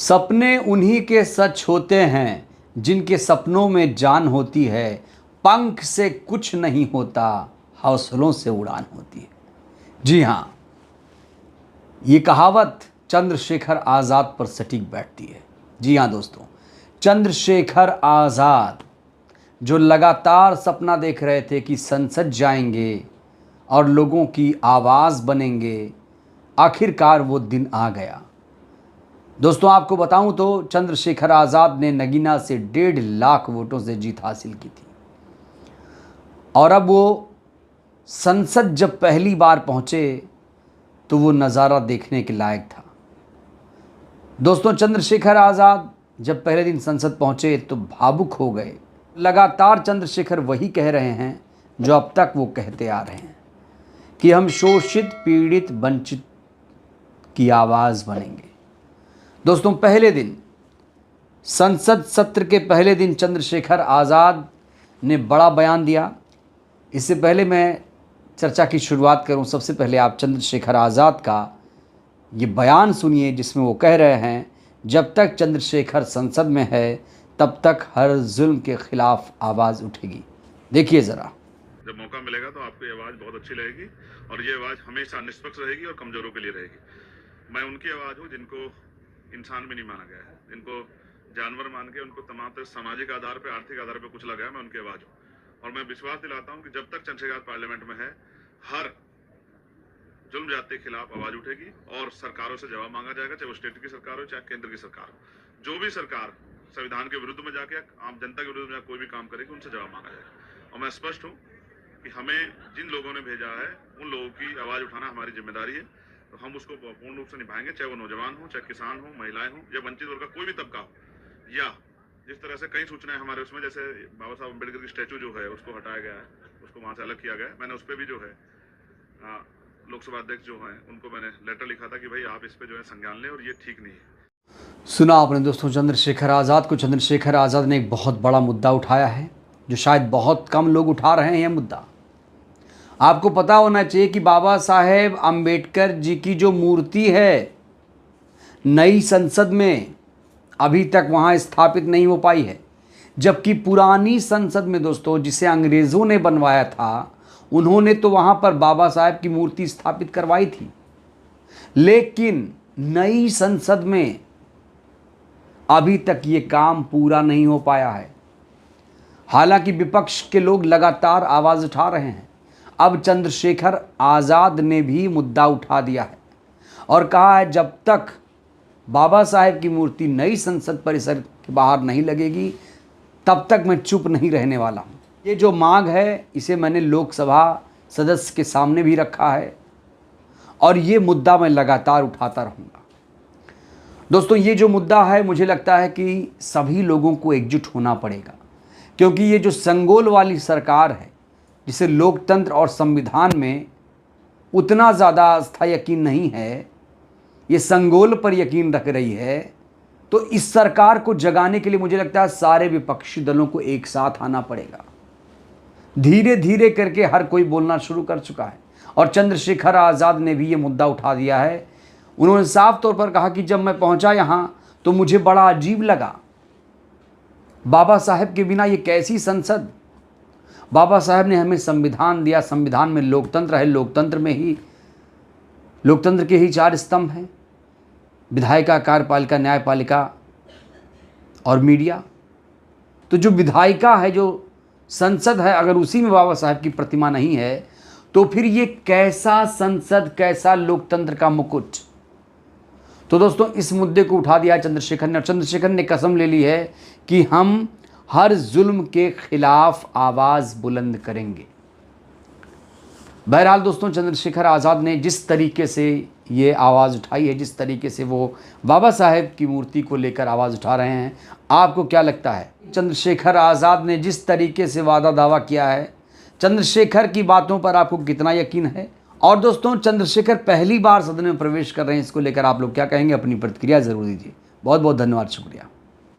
सपने उन्हीं के सच होते हैं जिनके सपनों में जान होती है। पंख से कुछ नहीं होता, हौसलों से उड़ान होती है। जी हाँ, ये कहावत चंद्रशेखर आज़ाद पर सटीक बैठती है। जी हाँ दोस्तों, चंद्रशेखर आज़ाद जो लगातार सपना देख रहे थे कि संसद जाएंगे और लोगों की आवाज़ बनेंगे, आखिरकार वो दिन आ गया। दोस्तों आपको बताऊं तो चंद्रशेखर आज़ाद ने नगीना से 1.5 लाख वोटों से जीत हासिल की थी और अब वो संसद जब पहली बार पहुंचे तो वो नज़ारा देखने के लायक था। दोस्तों चंद्रशेखर आज़ाद जब पहले दिन संसद पहुंचे तो भावुक हो गए। लगातार चंद्रशेखर वही कह रहे हैं जो अब तक वो कहते आ रहे हैं कि हम शोषित, पीड़ित, वंचित की आवाज़ बनेंगे। दोस्तों पहले दिन संसद सत्र के पहले दिन चंद्रशेखर आज़ाद ने बड़ा बयान दिया। इससे पहले मैं चर्चा की शुरुआत करूं, सबसे पहले आप चंद्रशेखर आज़ाद का ये बयान सुनिए जिसमें वो कह रहे हैं, जब तक चंद्रशेखर संसद में है तब तक हर जुल्म के खिलाफ आवाज़ उठेगी। देखिए ज़रा। जब मौका मिलेगा तो आपकी आवाज़ बहुत अच्छी रहेगी और ये आवाज़ हमेशा निष्पक्ष रहेगी और कमज़ोरों के लिए रहेगी। मैं उनकी आवाज़ हूँ जिनको इंसान भी नहीं माना गया है, जिनको जानवर मान के उनको तमाम तरह सामाजिक आधार पर, आर्थिक आधार पर कुचला गया, मैं उनकी आवाज़ हूँ। और मैं विश्वास दिलाता हूँ कि जब तक चंद्रशेखर पार्लियामेंट में है, हर जुल्म जाति के खिलाफ आवाज़ उठेगी और सरकारों से जवाब मांगा जाएगा, चाहे वो स्टेट की सरकार हो चाहे केंद्र की सरकार हो। जो भी सरकार संविधान के विरुद्ध में जाके आम जनता के विरुद्ध में कोई भी काम करेगी, उनसे जवाब मांगा जाएगा। और मैं स्पष्ट हूँ कि हमें जिन लोगों ने भेजा है उन लोगों की आवाज़ उठाना हमारी जिम्मेदारी है, तो हम उसको पूर्ण रूप से निभाएंगे, चाहे वो नौजवान हो, चाहे किसान हो, महिलाएं हो या वंचित वर्ग का कोई भी तबका हो। या जिस तरह से कई सूचनाएं हमारे उसमें, जैसे बाबा साहब अम्बेडकर की स्टैचू जो है उसको हटाया गया है, उसको वहाँ से अलग किया गया है। मैंने उस पर भी जो है लोकसभा अध्यक्ष जो हैं उनको मैंने लेटर लिखा था कि भाई आप इस पर जो है संज्ञान लें और ये ठीक नहीं है। सुना आपने दोस्तों चंद्रशेखर आज़ाद को। चंद्रशेखर आज़ाद ने एक बहुत बड़ा मुद्दा उठाया है जो शायद बहुत कम लोग उठा रहे हैं। यह मुद्दा आपको पता होना चाहिए कि बाबा साहेब अम्बेडकर जी की जो मूर्ति है नई संसद में अभी तक वहाँ स्थापित नहीं हो पाई है, जबकि पुरानी संसद में दोस्तों जिसे अंग्रेज़ों ने बनवाया था उन्होंने तो वहाँ पर बाबा साहेब की मूर्ति स्थापित करवाई थी, लेकिन नई संसद में अभी तक ये काम पूरा नहीं हो पाया है। हालांकि विपक्ष के लोग लगातार आवाज़ उठा रहे हैं। अब चंद्रशेखर आज़ाद ने भी मुद्दा उठा दिया है और कहा है जब तक बाबा साहेब की मूर्ति नई संसद परिसर के बाहर नहीं लगेगी तब तक मैं चुप नहीं रहने वाला हूँ। ये जो मांग है इसे मैंने लोकसभा सदस्य के सामने भी रखा है और ये मुद्दा मैं लगातार उठाता रहूँगा। दोस्तों ये जो मुद्दा है मुझे लगता है कि सभी लोगों को एकजुट होना पड़ेगा, क्योंकि ये जो संगोल वाली सरकार है जिसे लोकतंत्र और संविधान में उतना ज़्यादा आस्था यकीन नहीं है, ये संगोल पर यकीन रख रही है, तो इस सरकार को जगाने के लिए मुझे लगता है सारे विपक्षी दलों को एक साथ आना पड़ेगा। धीरे धीरे करके हर कोई बोलना शुरू कर चुका है और चंद्रशेखर आज़ाद ने भी ये मुद्दा उठा दिया है। उन्होंने साफ तौर पर कहा कि जब मैं पहुंचा यहाँ तो मुझे बड़ा अजीब लगा, बाबा साहेब के बिना ये कैसी संसद। बाबा साहेब ने हमें संविधान दिया, संविधान में लोकतंत्र है, लोकतंत्र के ही 4 स्तंभ हैं, विधायिका, कार्यपालिका, न्यायपालिका और मीडिया। तो जो विधायिका है, जो संसद है, अगर उसी में बाबा साहेब की प्रतिमा नहीं है तो फिर ये कैसा संसद, कैसा लोकतंत्र का मुकुट। तो दोस्तों इस मुद्दे को उठा दिया चंद्रशेखर ने और चंद्रशेखर ने कसम ले ली है कि हम हर जुल्म के खिलाफ आवाज़ बुलंद करेंगे। बहरहाल दोस्तों चंद्रशेखर आज़ाद ने जिस तरीके से ये आवाज़ उठाई है, जिस तरीके से वो बाबा साहेब की मूर्ति को लेकर आवाज़ उठा रहे हैं, आपको क्या लगता है? चंद्रशेखर आज़ाद ने जिस तरीके से वादा दावा किया है, चंद्रशेखर की बातों पर आपको कितना यकीन है? और दोस्तों चंद्रशेखर पहली बार सदन में प्रवेश कर रहे हैं, इसको लेकर आप लोग क्या कहेंगे? अपनी प्रतिक्रिया ज़रूर दीजिए। बहुत बहुत धन्यवाद, शुक्रिया।